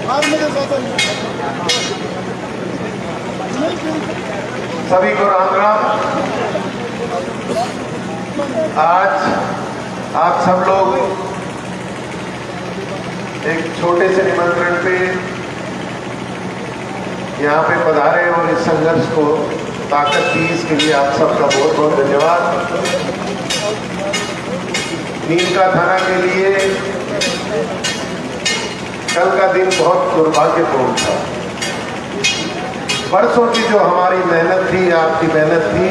सभी को राम राम। आज आप सब लोग एक छोटे से निमंत्रण पे यहाँ पे पधारे और इस संघर्ष को ताकत दी, इसके लिए आप सबका बहुत बहुत धन्यवाद। नीमका थाना के लिए कल का दिन बहुत दुर्भाग्यपूर्ण था। बरसों की जो हमारी मेहनत थी, आपकी मेहनत थी,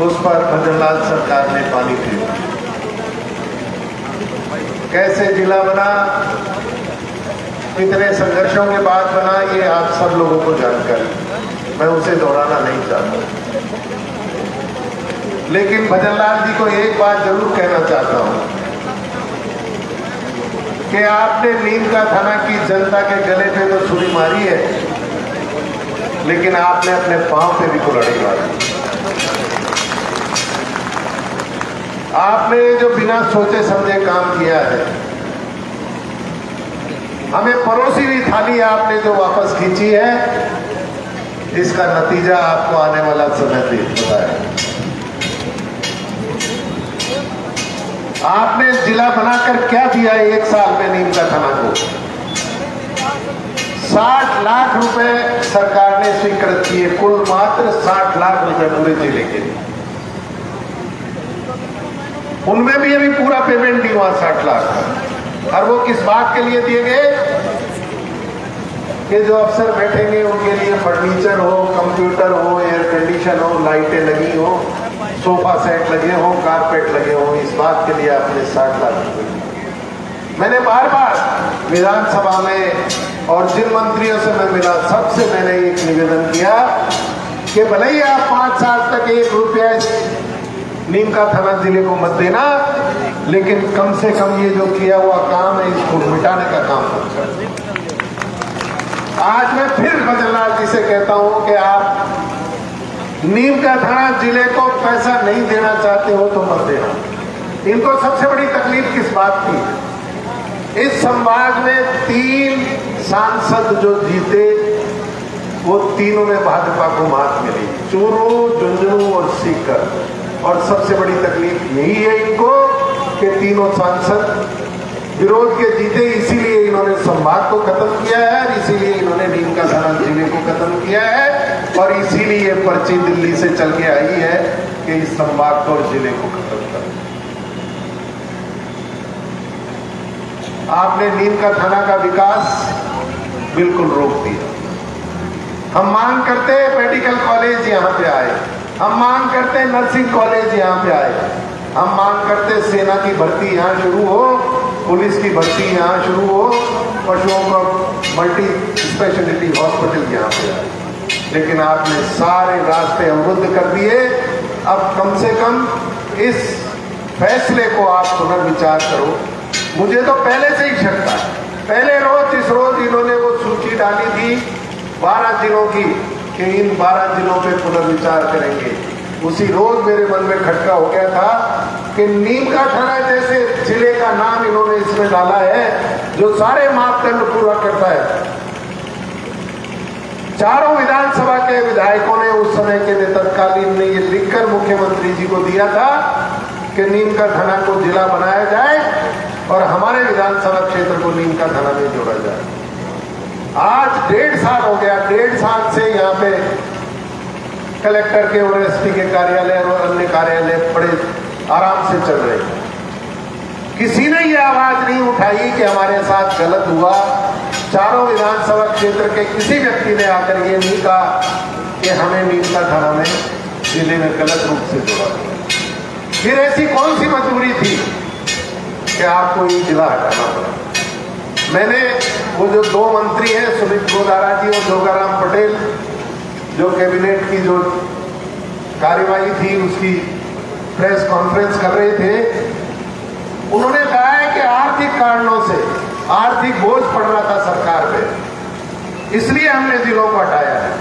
उस पर भजनलाल सरकार ने पानी फेरा। कैसे जिला बना, कितने संघर्षों के बाद बना, ये आप सब लोगों को जानकारी, मैं उसे दोहराना नहीं चाहता। लेकिन भजनलाल जी को एक बात जरूर कहना चाहता हूं कि आपने नीमका थाना की जनता के गले पे तो छुरी मारी है, लेकिन आपने अपने पांव पे भी कुल्हाड़ी मारी। आपने जो बिना सोचे समझे काम किया है, हमें परोसी हुई थाली आपने जो वापस खींची है, इसका नतीजा आपको आने वाला समय पता है। आपने जिला बनाकर क्या दिया है एक साल में नीमका थाना को? 60 लाख रुपए सरकार ने स्वीकृत किए, कुल मात्र 60 लाख रुपए पूरे जिले के लिए। उनमें भी अभी पूरा पेमेंट नहीं हुआ 60 लाख। और वो किस बात के लिए दिए गए कि जो अफसर बैठेंगे उनके लिए फर्नीचर हो, कंप्यूटर हो, एयर कंडीशन हो, लाइटें लगी हो, सोफा सेट लगे हो, कारपेट लगे हो, इस बात के लिए आपने 60 लाख रुपए। मैंने बार बार विधानसभा में और जिन मंत्रियों से मैं मिला, सबसे मैंने एक निवेदन किया कि भले ही आप 5 साल तक 1 रुपया नीमका थाना जिले को मत देना, लेकिन कम से कम ये जो किया हुआ काम है, इसको मिटाने का काम मत करो। आज मैं फिर भजनलाल जी से कहता हूं कि आप नीमका थाना जिले को पैसा नहीं देना चाहते हो तो मत देना। इनको सबसे बड़ी तकलीफ किस बात की? इस संवाद में 3 सांसद जो जीते, वो तीनों में भाजपा को मात मिली, चूरू, झुंझुनू और सीकर। और सबसे बड़ी तकलीफ यही है इनको कि तीनों सांसद विरोध के जीते, इसीलिए इन्होंने संवाद को खत्म किया है, और इसीलिए इन्होंने नीमका थाना जिले को खत्म किया है, और इसीलिए पर्ची दिल्ली से चल के आई है कि इस संवाद को और जिले को खत्म कर। आपने नीमका थाना का विकास बिल्कुल रोक दिया। हम मांग करते मेडिकल कॉलेज यहाँ पे आए, हम मांग करते नर्सिंग कॉलेज यहाँ पे आए, हम मांग करते सेना की भर्ती यहाँ शुरू हो, पुलिस की भर्ती यहाँ शुरू हो, पशुओं का मल्टी स्पेशलिटी हॉस्पिटल यहाँ पे आए, लेकिन आपने सारे रास्ते अवरुद्ध कर दिए। अब कम से कम इस फैसले को आप पुनर्विचार करो। मुझे तो पहले से ही शक था, पहले रोज इस रोज इन्होंने वो सूची डाली थी 12 जिलों की कि इन 12 जिलों पे पुनर्विचार करेंगे। उसी रोज मेरे मन में खटका हो गया था कि नीमका थाना जैसे जिले का नाम इन्होंने इसमें डाला है जो सारे मापदंड पूरा करता है। चारों विधानसभा के विधायकों ने उस समय के तत्कालीन ने ये लिखकर मुख्यमंत्री जी को दिया था कि नीमका थाना को जिला बनाया जाए और हमारे विधानसभा क्षेत्र को नीमका थाना में जोड़ा जाए। आज 1.5 साल हो गया, 1.5 साल से यहाँ पे कलेक्टर के और एसपी के कार्यालय और अन्य कार्यालय बड़े आराम से चल रहे हैं। किसी ने ये आवाज नहीं उठाई कि हमारे साथ गलत हुआ। चारों विधानसभा क्षेत्र के किसी व्यक्ति ने आकर ये नहीं कहा कि हमें नीमका थाना में जिले में गलत रूप से जोड़ा गया। फिर ऐसी कौन सी मजबूरी थी कि आपको ये जिला हटाना पड़ा? मैंने वो जो 2 मंत्री हैं, सुमित गोदारा जी और जोगाराम पटेल, जो कैबिनेट की जो कार्यवाही थी उसकी प्रेस कॉन्फ्रेंस कर रहे थे, उन्होंने कहा है कि आर्थिक कारणों से आर्थिक बोझ पड़ रहा था सरकार पे, इसलिए हमने जिलों को हटाया है।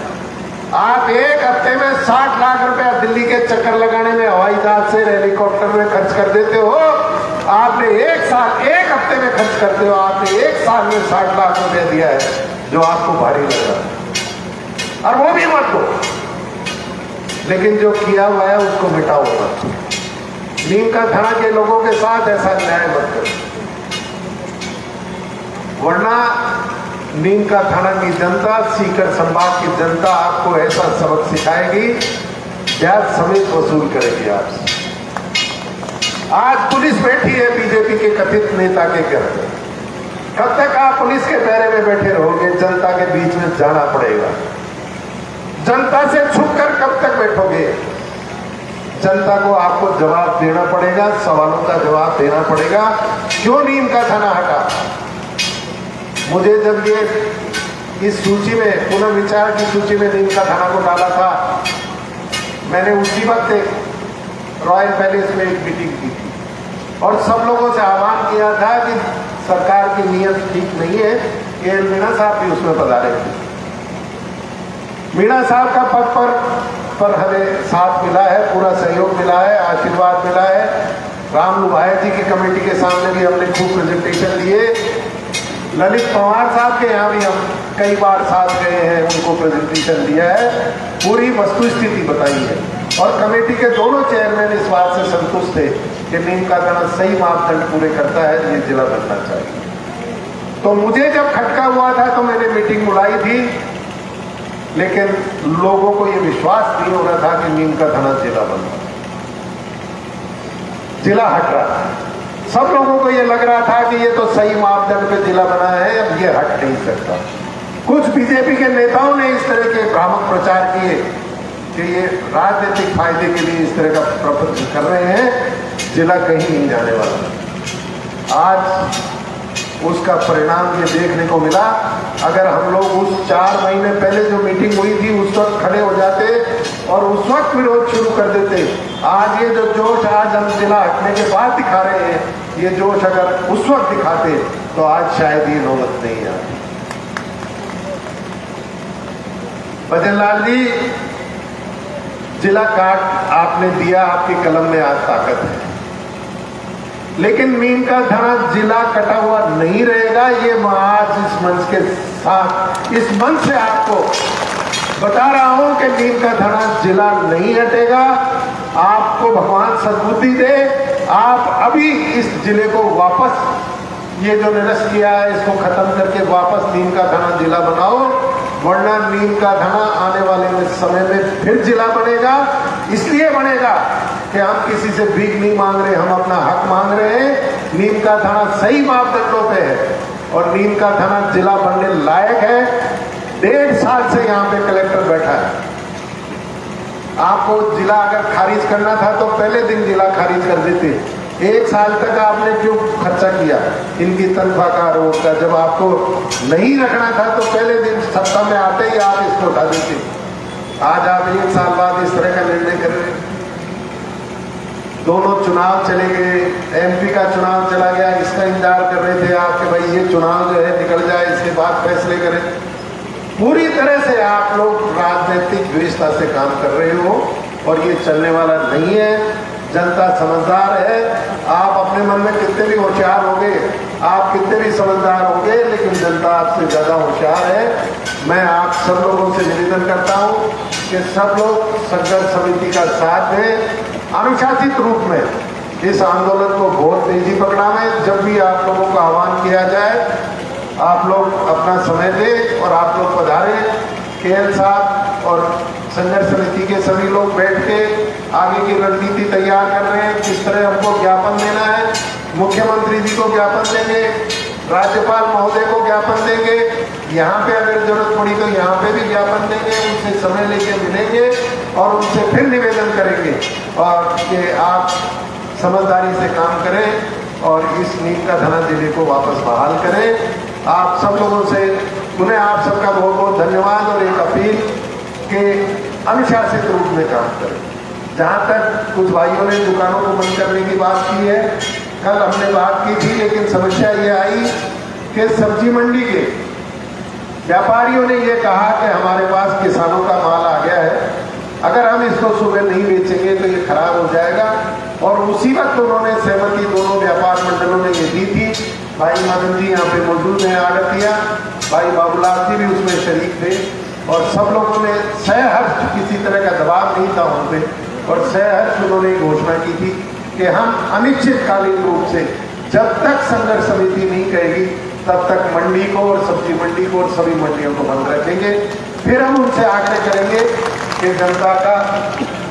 आप एक हफ्ते में 60 लाख रुपया दिल्ली के चक्कर लगाने में, हवाई जहाज से, हेलीकॉप्टर में खर्च कर देते हो। आपने एक साल 1 हफ्ते में खर्च करते हो, आपने एक साल में 60 लाख रुपए दिया है जो आपको भारी लग रहा है, और वो भी मत दो, लेकिन जो किया हुआ है उसको मिटाओ मत। नीम का थाना के लोगों के साथ ऐसा न्याय मत करो, वरना नीम का थाना की जनता, सीकर संभाग की जनता आपको ऐसा सबक सिखाएगी, ब्याज समेत वसूल करेगी आपसे। आज पुलिस बैठी है बीजेपी के कथित नेता के घर पे, कब तक आप पुलिस के पैरे में बैठे रहोगे? जनता के बीच में जाना पड़ेगा। जनता से छुपकर कब तक बैठोगे? जनता को आपको जवाब देना पड़ेगा, सवालों का जवाब देना पड़ेगा। क्यों नीम का थाना हटा? मुझे जब ये इस सूची में, पुनर्विचार की सूची में नीम का थाना को डाला था, मैंने उसी वक्त एक रॉयल पैलेस में एक मीटिंग की थी और सब लोगों से आह्वान किया था कि सरकार की नीयत ठीक नहीं है। केएल मीणा साहब भी उसमें पधारे थे। मीणा साहब का पद पर हमें साथ मिला है, पूरा सहयोग मिला है, आशीर्वाद मिला है। राम लुभाया जी की कमेटी के सामने भी हमने खूब प्रेजेंटेशन दिए। ललित पवार साहब के यहाँ भी हम कई बार साथ गए हैं, उनको प्रेजेंटेशन दिया है, पूरी वस्तु स्थिति बताई है और कमेटी के दोनों चेयरमैन इस बात से संतुष्ट थे कि नीम का थाना सही मापदंड पूरे करता है, ये जिला बनना चाहिए। तो मुझे जब खटका हुआ था तो मैंने मीटिंग बुलाई थी, लेकिन लोगों को ये विश्वास नहीं हो रहा था कि नीम का थाना जिला बन रहा, जिला हट रहा था। सब लोगों को ये लग रहा था कि ये तो सही मापदंड पे जिला बना है, अब ये हट नहीं सकता। कुछ बीजेपी के नेताओं ने इस तरह के भ्रामक प्रचार किए कि ये राजनीतिक फायदे के लिए इस तरह का प्रपंच कर रहे हैं, जिला कहीं नहीं जाने वाला। आज उसका परिणाम ये देखने को मिला। अगर हम लोग उस 4 महीने पहले जो मीटिंग हुई थी उस वक्त खड़े हो जाते और उस वक्त विरोध शुरू कर देते, आज ये जो जोश आज हम जिला हटने के बाद दिखा रहे हैं, ये जोश अगर उस वक्त दिखाते तो आज शायद ये नौबत नहीं आती। भजनलाल जी, जिला काट आपने दिया, आपकी कलम में आज ताकत है, लेकिन नीम का थाना जिला कटा हुआ नहीं रहेगा। ये मैं आज इस मंच के साथ, इस मंच से आपको बता रहा हूं कि नीम का थाना जिला नहीं हटेगा। आपको भगवान सद्बुद्धि दे, आप अभी इस जिले को वापस, ये जो निरस्त किया है इसको खत्म करके वापस नीम का थाना जिला बनाओ, वरना नीम का थाना आने वाले समय में फिर जिला बनेगा। इसलिए बनेगा कि हम किसी से भीख नहीं मांग रहे, हम अपना हक मांग रहे हैं। नीम का थाना सही मापदंडों पे है और नीम का थाना जिला बनने लायक है। 1.5 साल से यहाँ पे कलेक्टर बैठा है। आपको जिला अगर खारिज करना था तो पहले दिन जिला खारिज कर देते। 1 साल तक आपने क्यों खर्चा किया इनकी तनख्वाह का, रोज का? जब आपको नहीं रखना था तो पहले दिन सत्ता में आते ही आप इसको उठा देते। आज आप 1 साल बाद इस तरह का निर्णय कर रहे हैं। दोनों चुनाव चले गए, एमपी का चुनाव चला गया, इसका इंतजार कर रहे थे आप कि भाई ये चुनाव जो है निकल जाए, इसके बाद फैसले करें। पूरी तरह से आप लोग राजनीतिक व्यवस्था से काम कर रहे हो और ये चलने वाला नहीं है। जनता समझदार है। आप अपने मन में कितने भी होशियार होंगे, आप कितने भी समझदार होंगे, लेकिन जनता आपसे ज्यादा होशियार है। मैं आप सब लोगों से निवेदन करता हूं कि सब लोग संघर्ष समिति का साथ दें, अनुशासित रूप में इस आंदोलन को बहुत तेजी पकड़ाएं। जब भी आप लोगों का आह्वान किया जाए आप लोग अपना समय दें और आप लोग पधारें। केएल साहब और संघर्ष समिति के सभी लोग बैठ के आगे की रणनीति तैयार कर रहे हैं, किस तरह हमको ज्ञापन देना है। मुख्यमंत्री जी को ज्ञापन देंगे, राज्यपाल महोदय को ज्ञापन देंगे, यहाँ पे अगर जरूरत पड़ी तो यहाँ पे भी ज्ञापन देंगे, उनसे समय लेके मिलेंगे और उनसे फिर निवेदन करेंगे और कि आप समझदारी से काम करें और इस नीम का थाना जिले को वापस बहाल करें। आप सब लोगों से पुनः आप सबका बहुत बहुत धन्यवाद और एक अपील कि अनुशासित रूप में काम करें। जहाँ तक कुछ भाइयों ने दुकानों को बंद करने की बात की है, कल हमने बात की थी, लेकिन समस्या ये आई कि सब्जी मंडी के व्यापारियों ने ये कहा कि हमारे पास किसानों का माल आ गया है, अगर हम इसको सुबह नहीं बेचेंगे तो ये खराब हो जाएगा। और उसी वक्त उन्होंने सहमति दोनों व्यापार मंडलों ने ये दी थी भाई मदन जी यहाँ पे मौजूद हैं आड़तिया, भाई बाबूलाल जी भी उसमें शरीक थे और सब लोगों ने सहर्ष, किसी तरह का दबाव नहीं था उन पे, और सहर्ष उन्होंने घोषणा की थी कि हम अनिश्चितकालीन रूप से जब तक संघर्ष समिति नहीं कहेगी तब तक मंडी को और सब्जी मंडी को और सभी मंडियों को बंद रखेंगे। फिर हम उनसे आग्रह करेंगे कि जनता का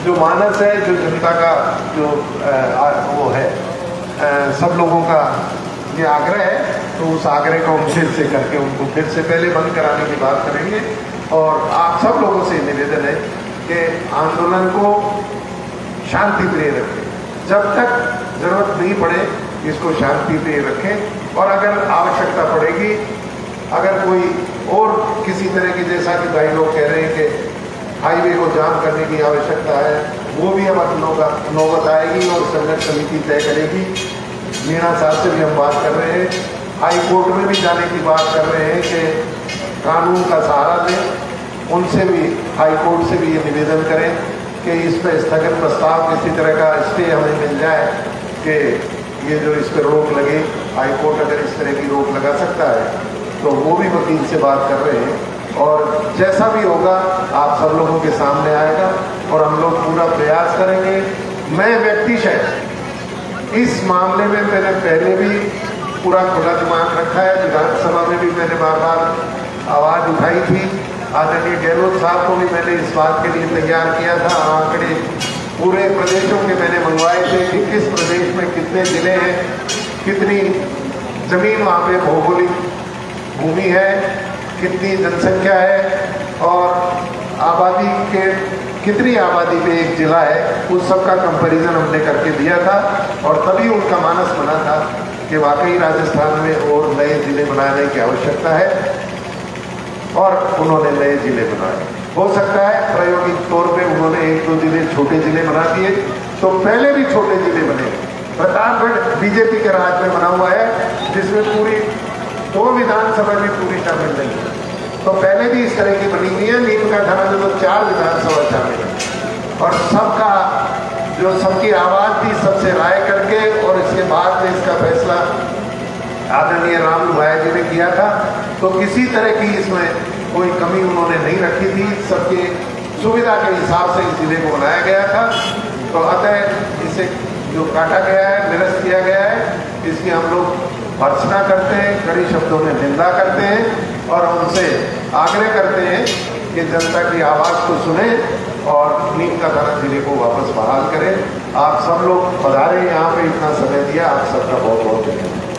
जो मानस है, जो जनता का जो वो है, सब लोगों का ये आग्रह है, तो उस आग्रह को हम फिर से करके उनको फिर से पहले बंद कराने की बात करेंगे। और आप सब लोगों से निवेदन है कि आंदोलन को शांति प्रिय रखें, जब तक जरूरत नहीं पड़े इसको शांति प्रिय रखें, और अगर आवश्यकता पड़ेगी, अगर कोई और किसी तरह की, जैसा कि भाई लोग कह रहे हैं कि हाईवे को जाम करने की आवश्यकता है, वो भी अब नौबत आएगी और संघर्ष समिति तय करेगी। मीणा साहब से भी हम बात कर रहे हैं, हाई कोर्ट में भी जाने की बात कर रहे हैं कि कानून का सहारा दें, उनसे भी हाई कोर्ट से भी ये निवेदन करें कि इस पर स्थगन प्रस्ताव किसी तरह का स्टे हमें मिल जाए कि ये जो इस पर रोक लगे, हाई कोर्ट अगर इस तरह की रोक लगा सकता है तो वो भी वकील से बात कर रहे हैं, और जैसा भी होगा आप सब लोगों के सामने आएगा और हम लोग पूरा प्रयास करेंगे। मैं व्यक्तिशः इस मामले में मैंने पहले भी पूरा खुला दिमाग रखा है, विधानसभा में भी मैंने बार बार आवाज़ उठाई थी, आदरणीय गहलोत साहब को भी मैंने इस बात के लिए तैयार किया था, आंकड़े पूरे प्रदेशों के मैंने मंगवाए थे कि किस प्रदेश में कितने जिले हैं, कितनी जमीन वहाँ पे भौगोलिक भूमि है, कितनी जनसंख्या है और आबादी के कितनी आबादी पे एक जिला है, उस सब का कंपैरिजन हमने करके दिया था। और तभी उनका मानस बना था कि वाकई राजस्थान में और नए जिले बनाने की आवश्यकता है, और उन्होंने नए जिले बनाए। हो सकता है प्रायोगिक तौर पे उन्होंने 1-2 जिले छोटे जिले बना दिए, तो पहले भी छोटे जिले बने। प्रतापगढ़ बीजेपी के राज में बना हुआ है, जिसमें पूरी 2 विधानसभा में पूरी शामिल नहीं है, तो पहले भी इस तरह की बनी हुई है। नीम का थाना में तो 4 विधानसभा शामिल है, और सबका जो सबकी आवाज़ थी सबसे राय करके, और इसके बाद में इसका फैसला आदरणीय राम भाई जी ने किया था, तो किसी तरह की इसमें कोई कमी उन्होंने नहीं रखी थी, सबके सुविधा के हिसाब से इस जिले को बनाया गया था। तो अतः इसे जो काटा गया है, निरस्त किया गया है, इसकी हम लोग भर्त्सना करते हैं, कड़ी शब्दों में निंदा करते हैं, और उनसे आग्रह करते हैं कि जनता की आवाज़ को सुने और नीम का थाना जिले को वापस बहाल करें। आप सब लोग पधारे, यहाँ पे इतना समय दिया, आप सबका बहुत बहुत धन्यवाद।